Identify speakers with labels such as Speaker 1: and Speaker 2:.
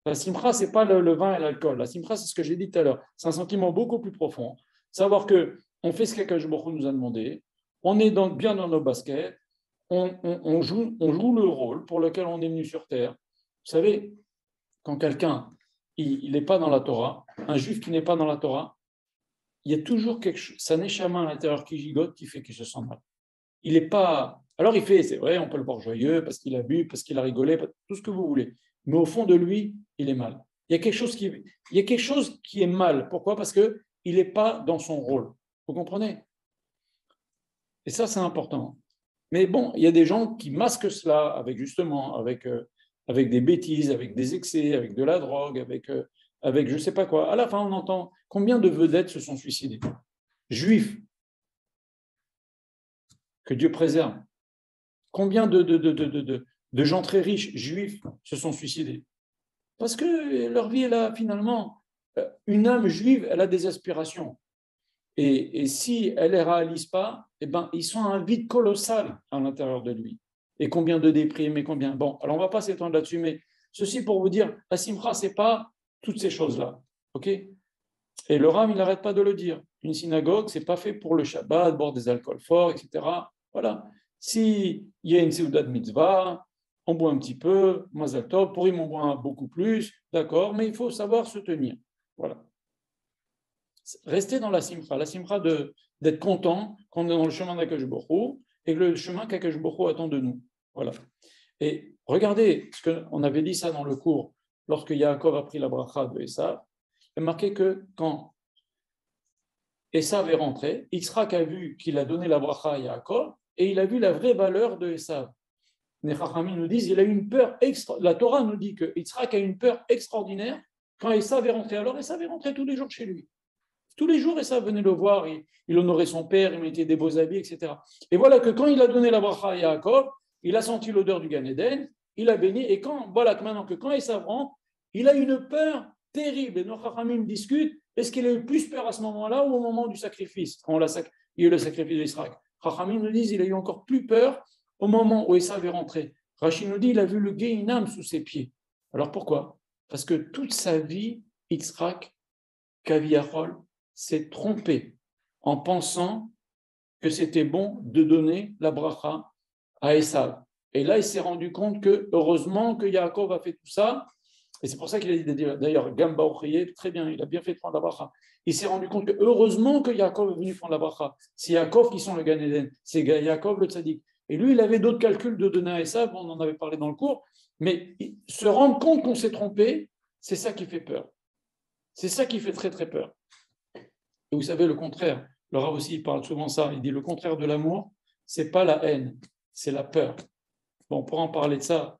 Speaker 1: La simcha, ce n'est pas le vin et l'alcool. La simcha, c'est ce que j'ai dit tout à l'heure. C'est un sentiment beaucoup plus profond. Savoir qu'on fait ce qu'Akadosh Baruch Hu nous a demandé, on est bien dans nos baskets, on joue le rôle pour lequel on est venu sur terre. Vous savez, quand quelqu'un il n'est pas dans la Torah, un juif qui n'est pas dans la Torah, il y a toujours quelque chose, sa neshama à l'intérieur qui gigote, qui fait qu'il se sent mal. Il n'est pas. Alors il fait, c'est vrai, on peut le voir joyeux parce qu'il a bu, parce qu'il a rigolé, tout ce que vous voulez. Mais au fond de lui, il est mal. Il y a quelque chose qui est mal. Pourquoi? Parce qu'il n'est pas dans son rôle. Vous comprenez? Et ça, c'est important. Mais bon, il y a des gens qui masquent cela avec justement, avec des bêtises, avec des excès, avec de la drogue, avec je ne sais pas quoi. À la fin, on entend combien de vedettes se sont suicidées. Juifs, que Dieu préserve. Combien de gens très riches, juifs, se sont suicidés? Parce que leur vie, elle a finalement, une âme juive, elle a des aspirations. Et si elle ne les réalise pas, eh ben, ils sont à un vide colossal à l'intérieur de lui. Et combien de déprimes, et combien. Bon, alors on ne va pas s'étendre là-dessus, mais ceci pour vous dire, la simcha, ce n'est pas toutes ces choses-là. OK? Et le Ram, il n'arrête pas de le dire. Une synagogue, ce n'est pas fait pour le Shabbat, boire des alcools forts, etc. Voilà. S'il y a une Seudat de mitzvah, on boit un petit peu, Mazal Tov, pour on boit beaucoup plus, d'accord, mais il faut savoir se tenir. Voilà. Rester dans la simcha d'être content qu'on est dans le chemin d'Akadosh Baruch Hu et le chemin qu'Akadosh Baruch Hu attend de nous. Voilà. Et regardez, ce qu'on avait dit ça dans le cours, lorsque Yaakov a pris la bracha de Esav, il est marqué que quand Esav est rentré, Yitzhak a vu qu'il a donné la bracha à Yaakov et il a vu la vraie valeur de Esav. Les Chachamim nous disent il a eu une peur la Torah nous dit que Yitzhak a eu une peur extraordinaire quand Esav est rentré. Alors Esav est rentré tous les jours chez lui. Tous les jours, Esav venait le voir, il honorait son père, il mettait des beaux habits, etc. Et voilà que quand il a donné la bracha à Yaakov, il a senti l'odeur du Gan Eden, il a béni, et voilà que maintenant que quand Esav rentre, il a une peur terrible. Et nos Chachamim discutent, est-ce qu'il a eu plus peur à ce moment-là ou au moment du sacrifice, quand il y a eu le sacrifice d'Israël? Chachamim nous disent, il a eu encore plus peur au moment où Esav est rentré. Rachid nous dit, il a vu le Gehinam sous ses pieds. Alors pourquoi? Parce que toute sa vie, Yitzhak, Kaviachol, s'est trompé en pensant que c'était bon de donner la bracha à Esav. Et là, il s'est rendu compte que, heureusement que Yaakov a fait tout ça, et c'est pour ça qu'il a dit, d'ailleurs, Gamba Ochriye, très bien, il a bien fait de prendre la bracha. Il s'est rendu compte que, heureusement que Yaakov est venu prendre la bracha. C'est Yaakov qui sont le Gan Eden, c'est Yaakov le tzaddik. Et lui, il avait d'autres calculs de donner à Esav, on en avait parlé dans le cours, mais se rendre compte qu'on s'est trompé, c'est ça qui fait peur. C'est ça qui fait très, très peur. Et vous savez, le contraire, le Rav aussi il parle souvent ça, il dit le contraire de l'amour, c'est pas la haine, c'est la peur. Bon, on pourra en parler de ça